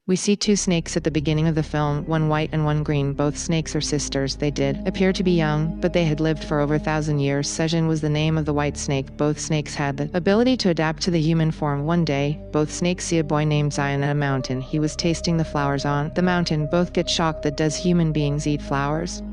We see two snakes at the beginning of the film, one white and one green. Both snakes are sisters. They did appear to be young, but they had lived for over 1,000 years. Sejin was the name of the white snake. Both snakes had the ability to adapt to the human form. One day, both snakes see a boy named Zion at a mountain. He was tasting the flowers on the mountain. Both get shocked that does human beings eat flowers?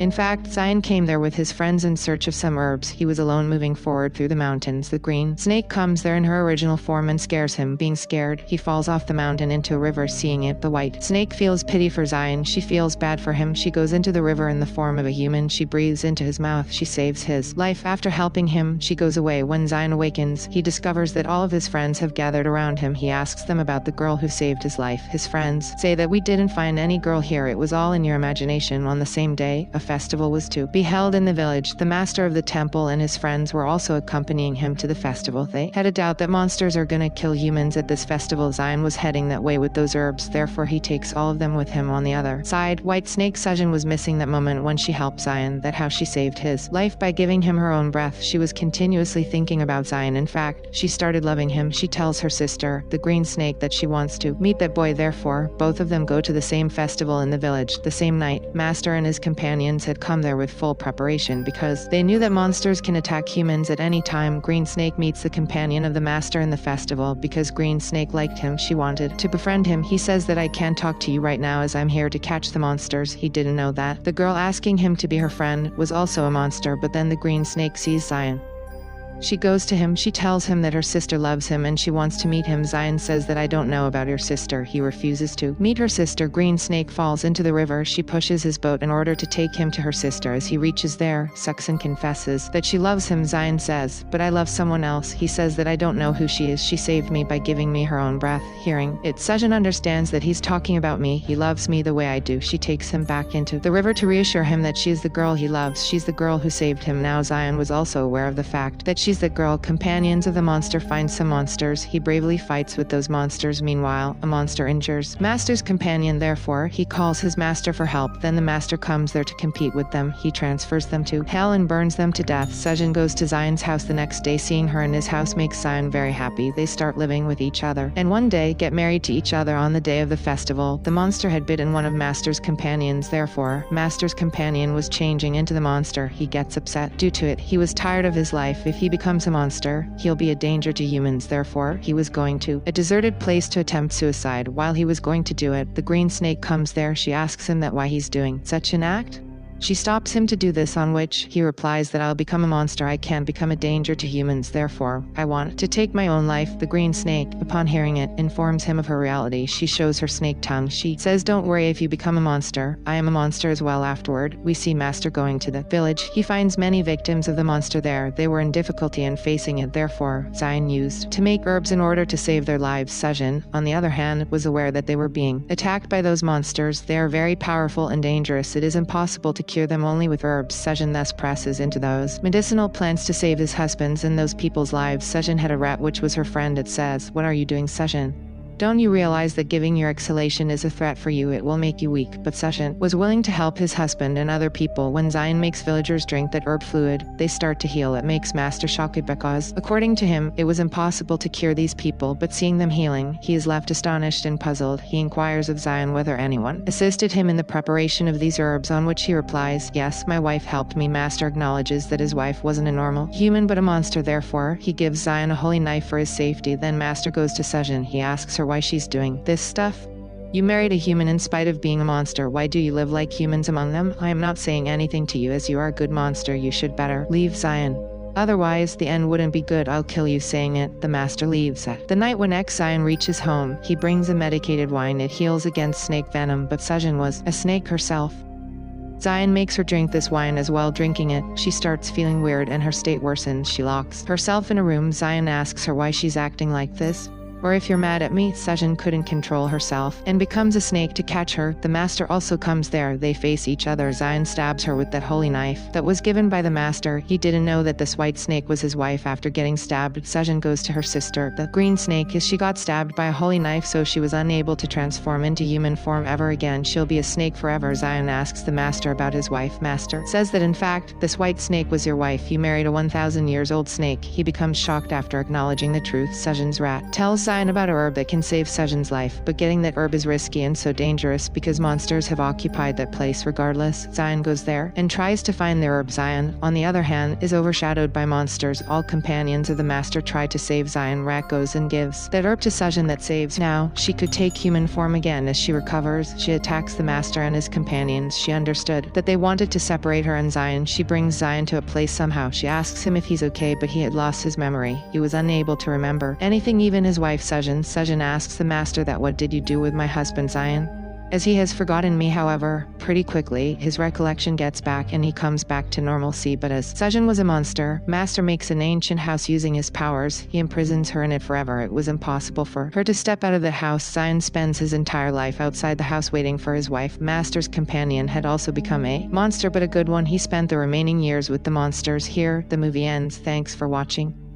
In fact, Zion came there with his friends in search of some herbs. He was alone moving forward through the mountains. The green snake comes there in her original form and scares him. Being scared, he falls off the mountain into a river. Seeing it, the white snake feels pity for Zion. She feels bad for him. She goes into the river in the form of a human. She breathes into his mouth. She saves his life. After helping him, she goes away. When Zion awakens, he discovers that all of his friends have gathered around him. He asks them about the girl who saved his life. His friends say that we didn't find any girl here. It was all in your imagination. On the same day, a festival was to be held in the village. The master of the temple and his friends were also accompanying him to the festival. They had a doubt that monsters are gonna kill humans at this festival. Zion was heading that way with those herbs, therefore he takes all of them with him. On the other side, white snake Sejin was missing that moment when she helped Zion, that how she saved his life by giving him her own breath. She was continuously thinking about Zion. In fact, she started loving him. She tells her sister, the green snake, that she wants to meet that boy. Therefore, both of them go to the same festival in the village. The same night, Master and his companions had come there with full preparation because they knew that monsters can attack humans at any time. Green Snake meets the companion of the master in the festival. Because Green Snake liked him, she wanted to befriend him. He says that I can't talk to you right now as I'm here to catch the monsters. He didn't know that the girl asking him to be her friend was also a monster. But then the Green Snake sees Zion. She goes to him. She tells him that her sister loves him and she wants to meet him. Zion says that I don't know about your sister. He refuses to meet her sister. Green Snake falls into the river. She pushes his boat in order to take him to her sister. As he reaches there, Suxin confesses that she loves him. Zion says, but I love someone else. He says that I don't know who she is. She saved me by giving me her own breath. Hearing it, Sejin understands that he's talking about me. He loves me the way I do. She takes him back into the river to reassure him that she is the girl he loves. She's the girl who saved him. Now Zion was also aware of the fact that she's the girl. Companions of the monster find some monsters. He bravely fights with those monsters. Meanwhile, a monster injures Master's companion. Therefore, he calls his master for help. Then the master comes there to compete with them. He transfers them to hell and burns them to death. Sejin goes to Zion's house the next day. Seeing her in his house makes Zion very happy. They start living with each other and one day get married to each other. On the day of the festival, the monster had bitten one of Master's companions. Therefore, Master's companion was changing into the monster. He gets upset due to it. He was tired of his life. If he becomes a monster, he'll be a danger to humans. Therefore, he was going to a deserted place to attempt suicide. While he was going to do it, the Green Snake comes there. She asks him that why he's doing such an act. She stops him to do this, on which he replies that I'll become a monster. I can't become a danger to humans. Therefore, I want to take my own life. The Green Snake, upon hearing it, informs him of her reality. She shows her snake tongue. She says, don't worry if you become a monster. I am a monster as well. Afterward, we see Master going to the village. He finds many victims of the monster there. They were in difficulty in facing it. Therefore, Zion used to make herbs in order to save their lives. Sejin, on the other hand, was aware that they were being attacked by those monsters. They are very powerful and dangerous. It is impossible to cure them only with herbs. Sejin thus presses into those medicinal plants to save his husband's and those people's lives. Sejin had a rat which was her friend. It says, what are you doing, Sejin? Don't you realize that giving your exhalation is a threat for you? It will make you weak. But Sejin was willing to help his husband and other people. When Zion makes villagers drink that herb fluid, they start to heal. It makes Master shocked because, according to him, it was impossible to cure these people, but seeing them healing, he is left astonished and puzzled. He inquires of Zion whether anyone assisted him in the preparation of these herbs, on which he replies, yes, my wife helped me. Master acknowledges that his wife wasn't a normal human but a monster. Therefore, he gives Zion a holy knife for his safety. Then Master goes to Sejin. He asks her why she's doing this stuff. You married a human in spite of being a monster. Why do you live like humans among them? I am not saying anything to you as you are a good monster. You should better leave Zion. Otherwise, the end wouldn't be good. I'll kill you. Saying it, the master leaves. The night when Zion reaches home, he brings a medicated wine. It heals against snake venom, but Sejin was a snake herself. Zion makes her drink this wine as well. Drinking it, she starts feeling weird and her state worsens. She locks herself in a room. Zion asks her why she's acting like this. Or if you're mad at me. Sejin couldn't control herself and becomes a snake to catch her. The master also comes there. They face each other. Zion stabs her with that holy knife that was given by the master. He didn't know that this white snake was his wife. After getting stabbed, Sejin goes to her sister, the green snake, as she got stabbed by a holy knife, so she was unable to transform into human form ever again. She'll be a snake forever. Zion asks the master about his wife. Master says that in fact, this white snake was your wife. You married a 1,000 years old snake. He becomes shocked after acknowledging the truth. Sejin's rat tells Zion about a herb that can save Sejun's life, but getting that herb is risky and so dangerous because monsters have occupied that place regardless. Zion goes there and tries to find the herb. Zion, on the other hand, is overshadowed by monsters. All companions of the master try to save Zion. Rat goes and gives that herb to Sejun that saves. Now, she could take human form again. As she recovers, she attacks the master and his companions. She understood that they wanted to separate her and Zion. She brings Zion to a place somehow. She asks him if he's okay, but he had lost his memory. He was unable to remember anything, even his wife Sejun. Sejun asks the master that what did you do with my husband Zion? As he has forgotten me, however, pretty quickly, his recollection gets back and he comes back to normalcy. But as Sejun was a monster, Master makes an ancient house using his powers. He imprisons her in it forever. It was impossible for her to step out of the house. Zion spends his entire life outside the house waiting for his wife. Master's companion had also become a monster, but a good one. He spent the remaining years with the monsters. Here, the movie ends. Thanks for watching.